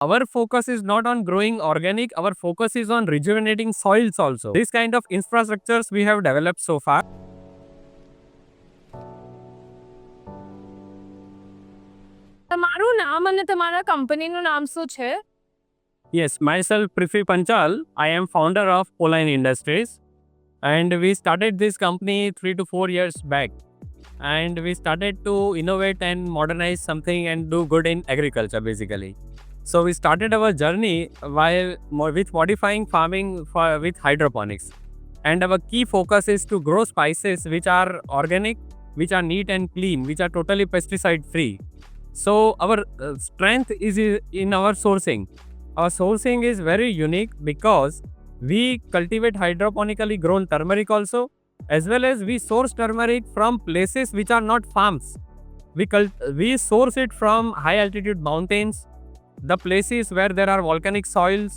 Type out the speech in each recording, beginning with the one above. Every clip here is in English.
Our focus is not on growing organic, our focus is on rejuvenating soils also. This kind of infrastructures we have developed so far. તમારું નામ અને તમારા કંપનીનું નામ શું છે? Yes, myself Prithvi Panchal. I am founder of Poline Industries, and we started this company 3 to 4 years back. And we started to innovate and modernize something and do good in agriculture basically. So we started our journey with modifying farming with hydroponics. And our key focus is to grow spices which are organic, which are neat and clean, which are totally pesticide free. So our strength is in our sourcing. Our sourcing is very unique because we cultivate hydroponically grown turmeric also, as well as we source turmeric from places which are not farms. We source it from high altitude mountains, the places where there are volcanic soils,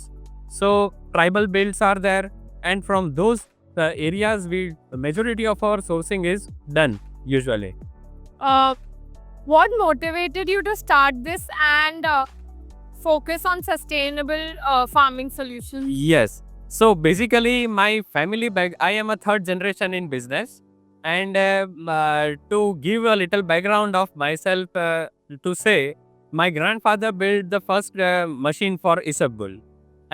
so tribal belts are there, and from those areas the majority of our sourcing is done usually. What motivated you to start this and focus on sustainable farming solutions? Yes. So basically, my family I am a third generation in business, and to give a little background of myself, to say, my grandfather built the first machine for Isabgul,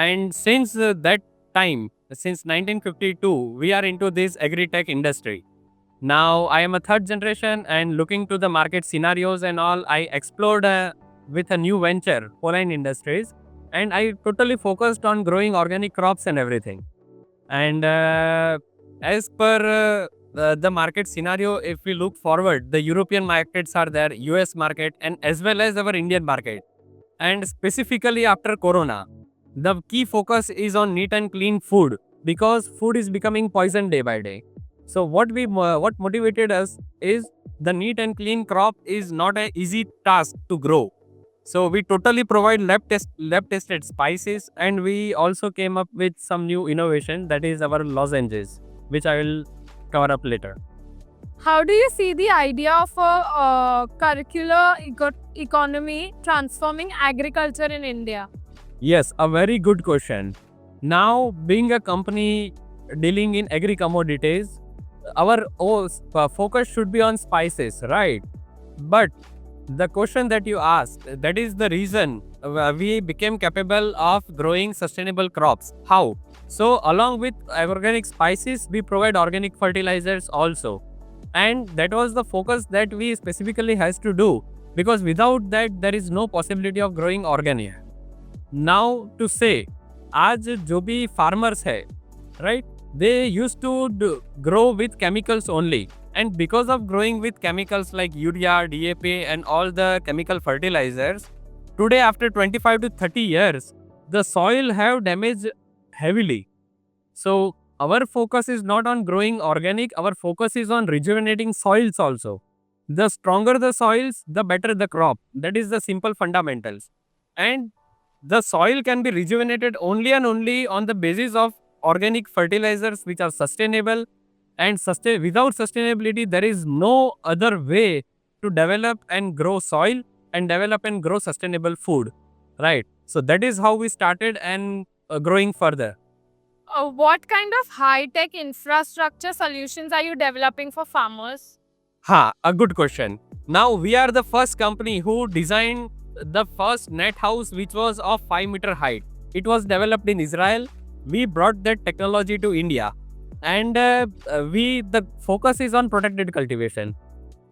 and since that time, since 1952, we are into this agri-tech industry. Now I am a third generation, and looking to the market scenarios and all, I explored with a new venture, Poline Industries, and I totally focused on growing organic crops and everything. And as per the market scenario, if we look forward, the European markets are there, US market, and as well as our Indian market. And specifically after Corona, the key focus is on neat and clean food, because food is becoming poison day by day. So what motivated us is the neat and clean crop is not an easy task to grow. So we totally provide lab tested spices, and we also came up with some new innovation, that is our lozenges, which I will cover up later. How do you see the idea of a curricular economy transforming agriculture in India? Yes, a very good question. Now, being a company dealing in agri commodities, our focus should be on spices, right? But the question that you asked, that is the reason we became capable of growing sustainable crops. How? So along with organic spices, we provide organic fertilizers also. And that was the focus that we specifically has to do, because without that there is no possibility of growing organic. Now to say, आज जो भी farmers है, right, they used to grow with chemicals only. And because of growing with chemicals like urea, DAP and all the chemical fertilizers, today after 25 to 30 years, the soil have damaged heavily. So our focus is not on growing organic, our focus is on rejuvenating soils also. The stronger the soils, the better the crop. That is the simple fundamentals. And the soil can be rejuvenated only and only on the basis of organic fertilizers which are sustainable. And without sustainability, there is no other way to develop and grow soil and develop and grow sustainable food, right? So that is how we started and growing further. What kind of high-tech infrastructure solutions are you developing for farmers? A good question. Now we are the first company who designed the first net house which was of 5-meter height. It was developed in Israel. We brought that technology to India. And the focus is on protected cultivation.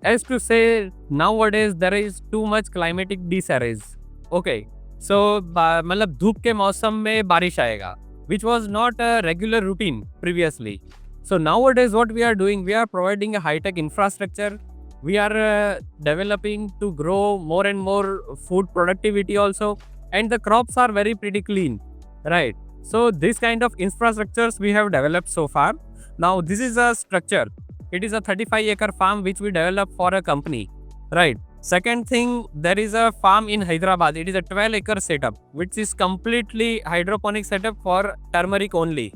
As to say, nowadays there is too much climatic disarrays. Okay, so मतलब धूप के मौसम में बारिश आएगा, which was not a regular routine previously. So nowadays what we are doing, we are providing a high-tech infrastructure. We are developing to grow more and more food productivity also, and the crops are very pretty clean, right? So this kind of infrastructures we have developed so far. Now this is a structure. It is a 35-acre farm which we developed for a company, right? Second thing, there is a farm in Hyderabad. It is a 12-acre setup, which is completely hydroponic setup for turmeric only,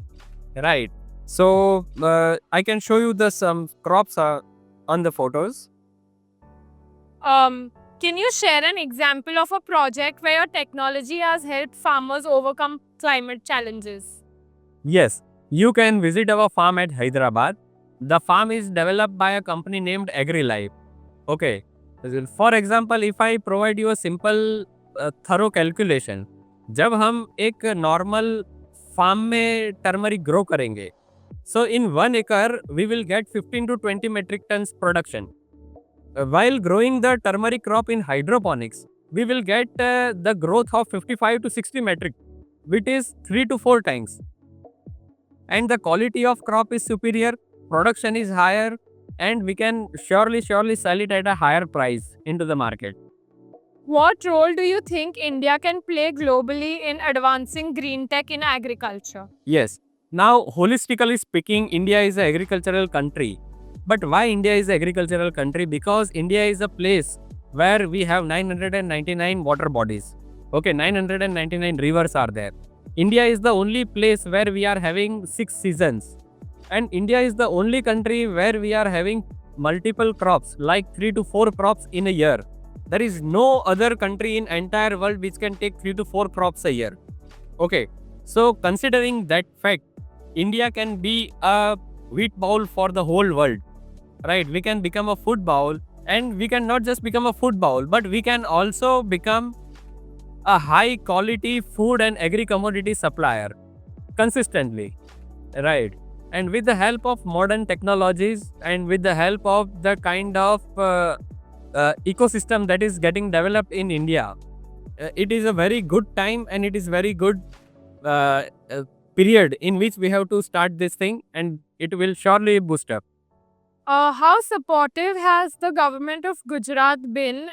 right? So I can show you the some crops on the photos. Can you share an example of a project where your technology has helped farmers overcome climate challenges? Yes, you can visit our farm at Hyderabad. The farm is developed by a company named AgriLife. Okay. For example, if I provide you a simple thorough calculation, जब हम एक normal farm में turmeric grow करेंगे, so in 1 acre we will get 15 to 20 metric tons production. While growing the turmeric crop in hydroponics, we will get the growth of 55 to 60 metric, which is 3 to 4 times. And the quality of crop is superior, production is higher, and we can surely sell it at a higher price into the market. What role do you think India can play globally in advancing green tech in agriculture? Yes. Now, holistically speaking, India is an agricultural country. But why India is an agricultural country? Because India is a place where we have 999 water bodies. Okay, 999 rivers are there. India is the only place where we are having 6 seasons. And India is the only country where we are having multiple crops, like 3 to 4 crops in a year. There is no other country in entire world which can take 3 to 4 crops a year. Okay, so considering that fact, India can be a wheat bowl for the whole world, right? We can become a food bowl, and we can not just become a food bowl, but we can also become a high quality food and agri commodity supplier consistently, right? And with the help of modern technologies and with the help of the kind of ecosystem that is getting developed in India, it is a very good time, and it is very good period in which we have to start this thing, and it will surely boost up. How supportive has the government of Gujarat been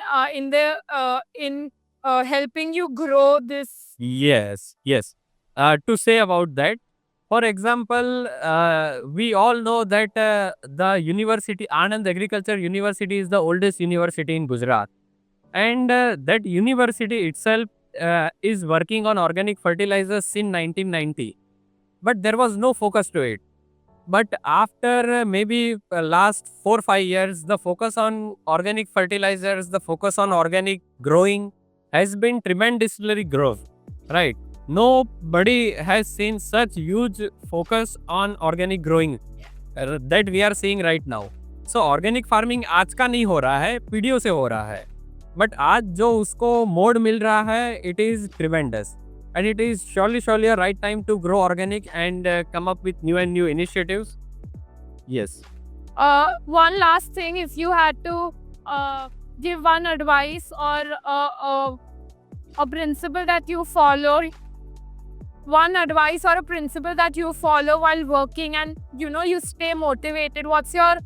in helping you grow this? Yes. To say about that, for example, we all know that the university, Anand Agriculture University, is the oldest university in Gujarat. And that university itself is working on organic fertilizers since 1990. But there was no focus to it. But after maybe last 4-5 years, the focus on organic fertilizers, the focus on organic growing has been tremendously growth, right? Nobody has seen such huge focus on organic growing that we are seeing right now. So organic farming आज का नहीं हो रहा है, पीढ़ियों से हो रहा है. But आज जो उसको मोड मिल रहा है, it is tremendous. And it is surely a right time to grow organic and come up with new and new initiatives. Yes. One last thing, if you had to give one advice or a principle that you follow, one advice or a principle that you follow while working, and you stay motivated, what's your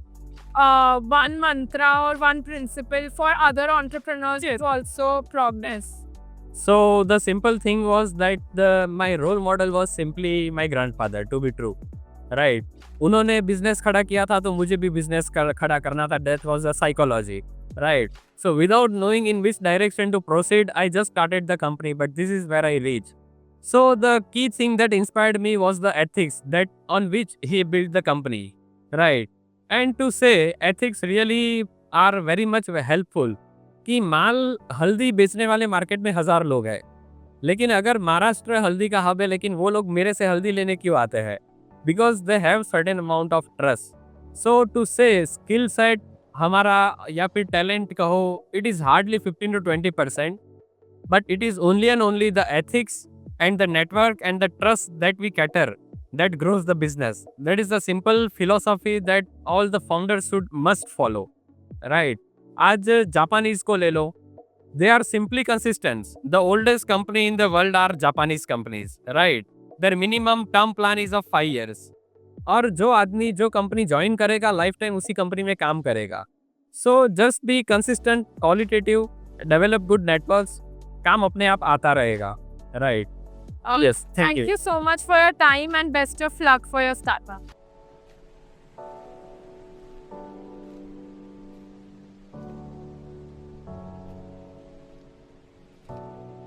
one mantra or one principle for other entrepreneurs to also progress? So the simple thing was that my role model was simply my grandfather, to be true, right? उन्होंने business खड़ा किया था, तो मुझे भी business खड़ा करना था. That was the psychology, right? So without knowing in which direction to proceed, I just started the company, but this is where I reached. So the key thing that inspired me was the ethics that on which he built the company, right? And to say ethics really are very much helpful. कि माल हल्दी बेचने वाले market में 1000 लोग हैं, लेकिन अगर महाराष्ट्र हल्दी का हब है, लेकिन वो लोग मेरे से हल्दी लेने क्यों आते हैं? Because they have certain amount of trust. So to say skill set हमारा या फिर टैलेंट कहो, it is hardly 15 to 20%, but it is only and only the ethics and the network and the trust that we cater that grows the business. That is the simple philosophy that all the founders must follow, right? आज Japanese को ले लो, they are simply consistent. The oldest company in the world are Japanese companies, right? Their minimum term plan is of 5 years. और जो आदमी जो company join करेगा, life time उसी company में काम करेगा. So just be consistent, qualitative, develop good networks, काम अपने आप आता रहेगा, right? Yes, thank you. Thank you so much for your time and best of luck for your startup.